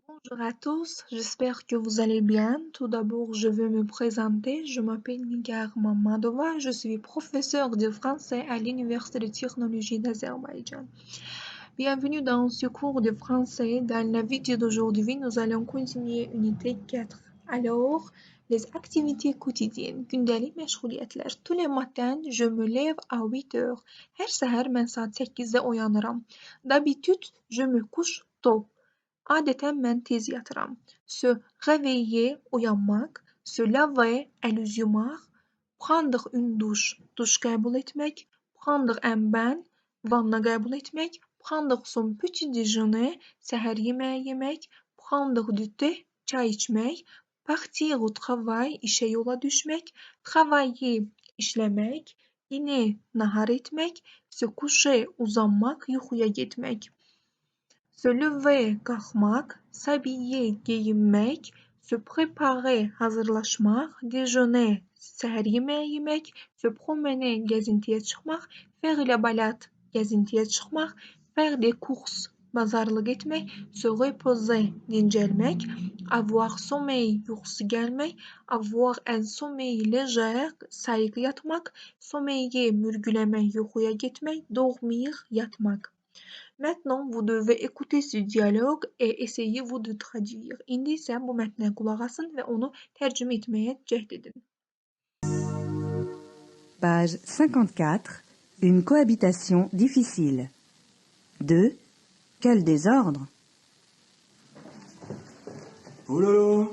Bonjour à tous, j'espère que vous allez bien. Tout d'abord, je veux me présenter. Je m'appelle Nigar Mamadova, je suis professeure de français à l'Université de technologie d'Azerbaïdjan. Bienvenue dans ce cours de français. Dans la vidéo d'aujourd'hui, nous allons continuer unité 4. Alors, les activités quotidiennes. Gündəlik məşğuliyyətlər. Tous les matins, je me lève à 8 heures. Hər səhər mən saat 8-də oyanıram. D'habitude, je me couche tôt. Adətən mən tez yatıram. Se réveiller, uyanmaq. Se laver, əl üz yumaq. Prendre une douche, duş qəbul etmək. Prendre un bain, vanna qəbul etmək. Prendre son petit déjeuner, səhər yeməyi yemək. Prendre du thé, çay içmək. Partir au travail, işə yola düşmək. Travailler, işləmək. Dîner, nahar etmək. Se coucher, uzanmaq, yuxuya getmək. Se lever, qalxmaq. S'habiller, geyinmək. Se préparer, hazırlaşmaq. Déjeuner, səhər yeməyi yemək. Se promener, gəzintiyə çıxmaq. Faire la balade, gəzintiyə çıxmaq. Faire des courses, bazarlıq etmək. Se reposer, dincəlmək. Avoir sommeil, yuxusu gəlmək. Avoir un sommeil léger, sayıq yatmaq. Sommeiller, mürgüləmək, yuxuya getmək. Dormir, yatmaq. Maintenant, vous devez écouter ce dialogue et essayez-vous de traduire. İndi isə bu mətnə qulaq asın və onu tərcümə etməyə cəhd edin. Page 54. Une cohabitation difficile. 2. Quel désordre! Oh là là!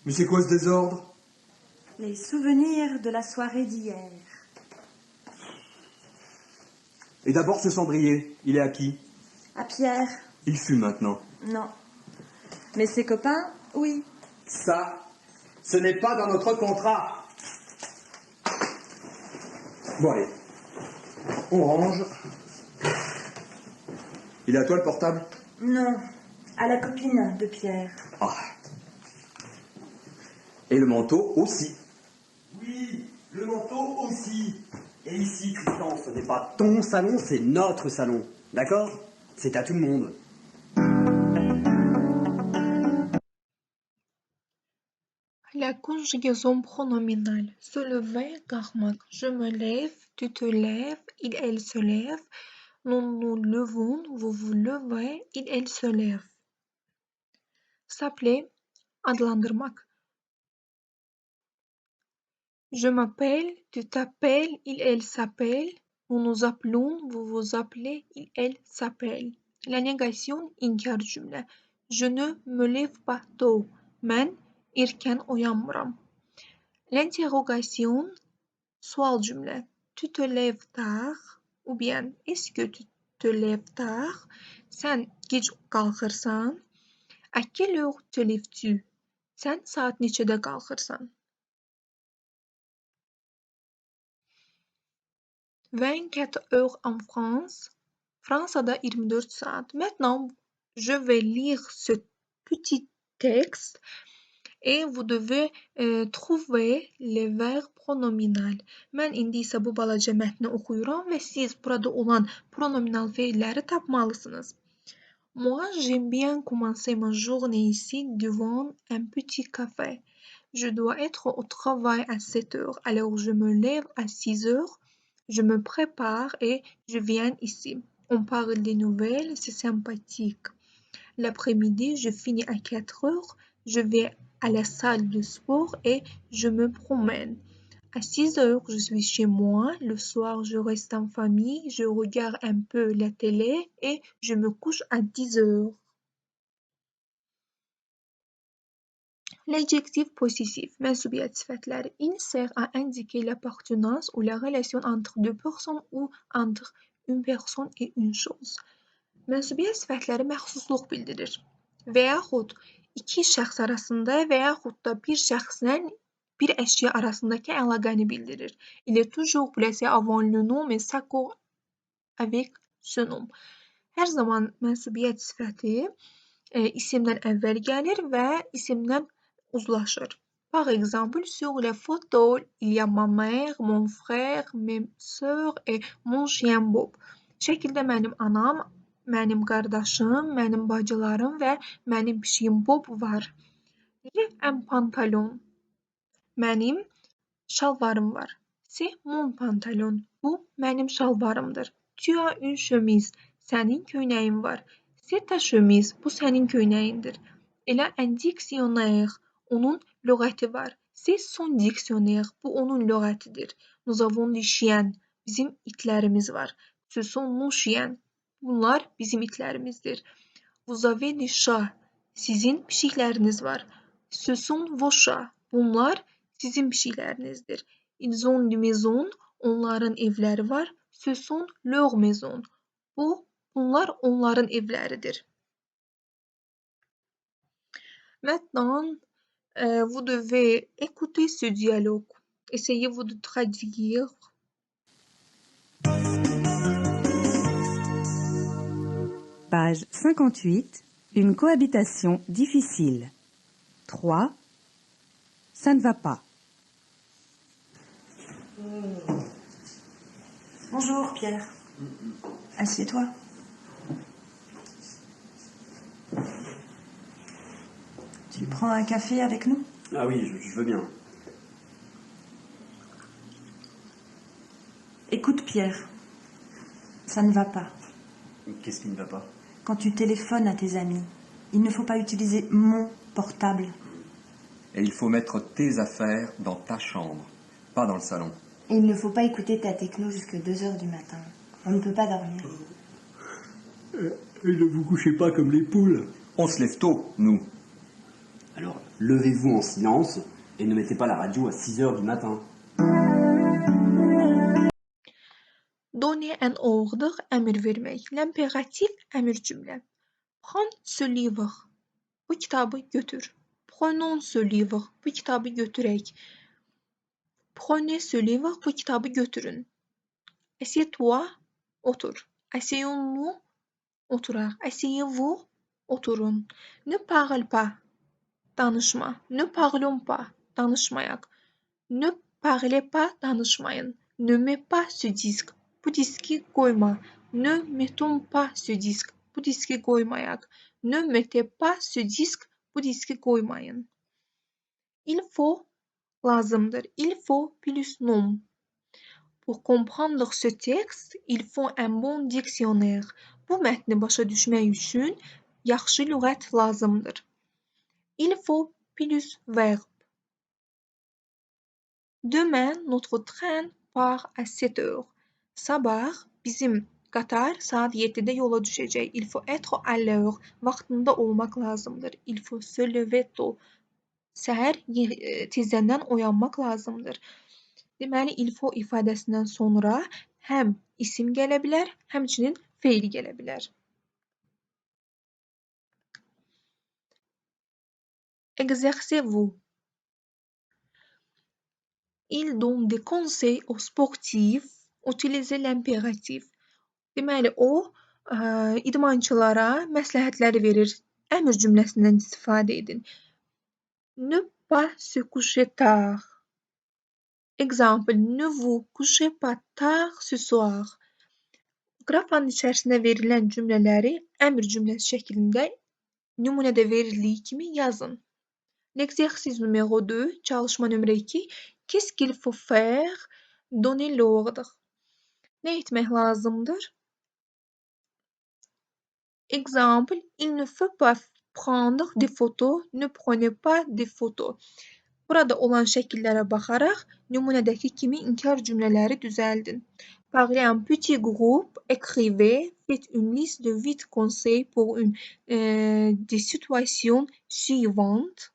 Mais c'est quoi ce désordre? Les souvenirs de la soirée d'hier. Et d'abord ce cendrier, il est à qui? À Pierre, Il fume maintenant. non. Mais ses copains, oui. Ça, ce n'est pas dans notre contrat. Bon allez, on range. Il est à toi le portable? Non, à la copine de Pierre. Ah. Et le manteau aussi. Oui, le manteau aussi. Et ici, Tristan, ce n'est pas ton salon, c'est notre salon. D'accord? C'est à tout le monde. La conjugaison pronominale. Se lever, qalxmaq. Je me lève, tu te lèves, il, elle se lève. Nous nous levons, vous vous levez, il, elle se lève. S'appeler, adlandırmaq. Je m'appelle, tu t'appelles, il, elle s'appelle. Nous nous appelons, vous vous appelez, il, elle s'appelle. La négation, inkar cümlə. Je ne me lève pas tôt. Mən erkən oyanmıram. L'interrogation, sual cümlə. Tu te lèves tard ou bien est-ce que tu te lèves tard? Sən gec qalxırsan. À quelle heure te lèves-tu? Sən saat neçədə qalxırsan? 24 heures en France. Fransa'da 24 saat. Maintenant, je vais lire ce petit texte et vous devez trouver les verbes pronominal. Mən indi isə bu balaca mətni oxuyuram və siz burada olan pronominal feilləri tapmalısınız. Moi, j'aime bien commencer ma journée ici devant un petit café. Je dois être au travail à 7 heures, alors je me lève à 6 heures. Je me prépare et je viens ici. On parle des nouvelles, c'est sympathique. L'après-midi, je finis à 4 heures. Je vais à la salle de sport et je me promène. À 6 heures, je suis chez moi. Le soir, je reste en famille. Je regarde un peu la télé et je me couche à 10 heures. L'adjectif possessif, mənsubiyyət sifətləri, il sert à indiquer l'appartenance ou la relation entre deux personnes ou entre une personne et une chose. Mənsubiyyət sifətləri məxsusluq bildirir və yaxud iki şəxs arasında və yaxud da bir şəxslə bir əşya arasındakı əlaqəni bildirir. Il est toujours placé avant le nom et s'accord avec ce nom. Hər zaman mənsubiyyət sifəti isimdən əvvəl gəlir və isimdən uzlaşır. Par exemple, sur la photo, il y a ma mère, mon frère, mes sœurs et mon chien Bob. Şəkildə mənim anam, mənim qardaşım, mənim bacılarım və mənim pişiyim Bob var. J'ai un pantalon. Mənim şalvarım var. C'est mon pantalon. Bu mənim şalvarımdır. Tu as une chemise. Sənin köynəyin var. C'est ta chemise. Bu sənin köynəyindir. Elle a un dictionnaire. Onun lüğəti var. C'est son dictionnaire. Bu onun lüğətidir. Nous avons des chiens. Bizim itlərimiz var. Ce sont nos chiens. Bunlar bizim itlərimizdir. Vous avez des chats. Sizin pişikləriniz var. Ce sont vos chats. Bunlar sizin pişiklərinizdir. Ils ont des maisons. Onların evləri var. Ce sont leurs maisons. Bunlar onların evləridir. Maintenant, vous devez écouter ce dialogue. Essayez-vous de traduire. Page 58. Une cohabitation difficile. 3. Ça ne va pas. Bonjour Pierre. Assieds-toi. Tu prends un café avec nous? Ah oui, je veux bien. Écoute Pierre, ça ne va pas. Qu'est-ce qui ne va pas? Quand tu téléphones à tes amis, il ne faut pas utiliser mon portable. Et il faut mettre tes affaires dans ta chambre, pas dans le salon. Et il ne faut pas écouter ta techno jusqu'à 2h du matin. On ne peut pas dormir. Et ne vous couchez pas comme les poules. On se lève tôt, nous. Alors, levez-vous en silence et ne mettez pas la radio à 6h du matin. Donner un ordre, əmir vermək. L'impératif, əmir cümlə. Prends ce livre. Bu kitabı götür. Prenons ce livre. Bu kitabı götürək. Prenez ce livre. Bu kitabı götürün. Assieds-toi. Otur. Asseyons-nous. Oturaq. Asseyez-vous. Oturun. Ne parle pas. Danışma. Ne parlons pas. Danışmayaq. Ne parlez pas. Danışmayın. Ne mets pas ce disque. Bu diski koyma. Ne mettons pas ce disque. Bu diski koymayaq. Ne mettez pas ce disque. Bu diski koymayın. Il faut lazımdır. Il faut plus nom. Pour comprendre ce texte, il faut un bon dictionnaire. Bu mətni başa düşmək üçün yaxşı lüğət lazımdır. Il faut plus verbe. Demain, notre train part à 7h. Sabah bizim qatar saat 7-də yola düşəcək. Il faut être à l'heure. Vaxtında olmaq lazımdır. Il faut se lever tôt. Səhər tezdən oyanmaq lazımdır. Deməli, il faut ifadəsindən sonra həm isim gələ bilər, həmçinin feil gələ bilər. Exercez-vous. Il donne des conseils aux sportifs. Utilisez l'impératif. Deməli, o idmançılara məsləhətləri verir. Əmr cümləsindən istifadə edin. Ne pas se coucher tard. Exemple, ne vous couchez pas tard ce soir. Qrafanın içərisində verilən cümlələri əmr cümləsi şəklində nümunədə verildiyi kimi yazın. L'exercice numéro 2, çalışma nömrə 2. Qu'est-ce qu'il faut faire? Donner l'ordre. Nə etmək lazımdır? Exemple, il ne faut pas prendre des photos, ne prenez pas des photos. Burada olan şəkillərə baxaraq nümunədəki kimi inkar cümlələri düzəldin. Parlez un petit groupe, écrivez, faites une liste de 8 conseils pour des situations suivantes.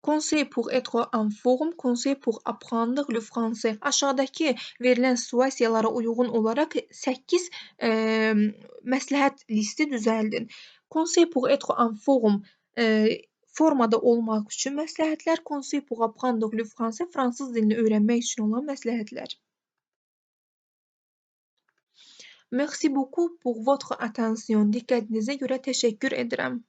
Conseil pour être en forme, conseil pour apprendre le français. Aşağıdakı verilən situasiyalara uyğun olaraq 8 məsləhət listi düzəldin. Conseil pour être en forme formada olmaq üçün məsləhətlər, conseil pour apprendre le français, fransız dilini öyrənmək üçün olan məsləhətlər. Merci beaucoup pour votre attention. Diqqətinizə görə təşəkkür edirəm.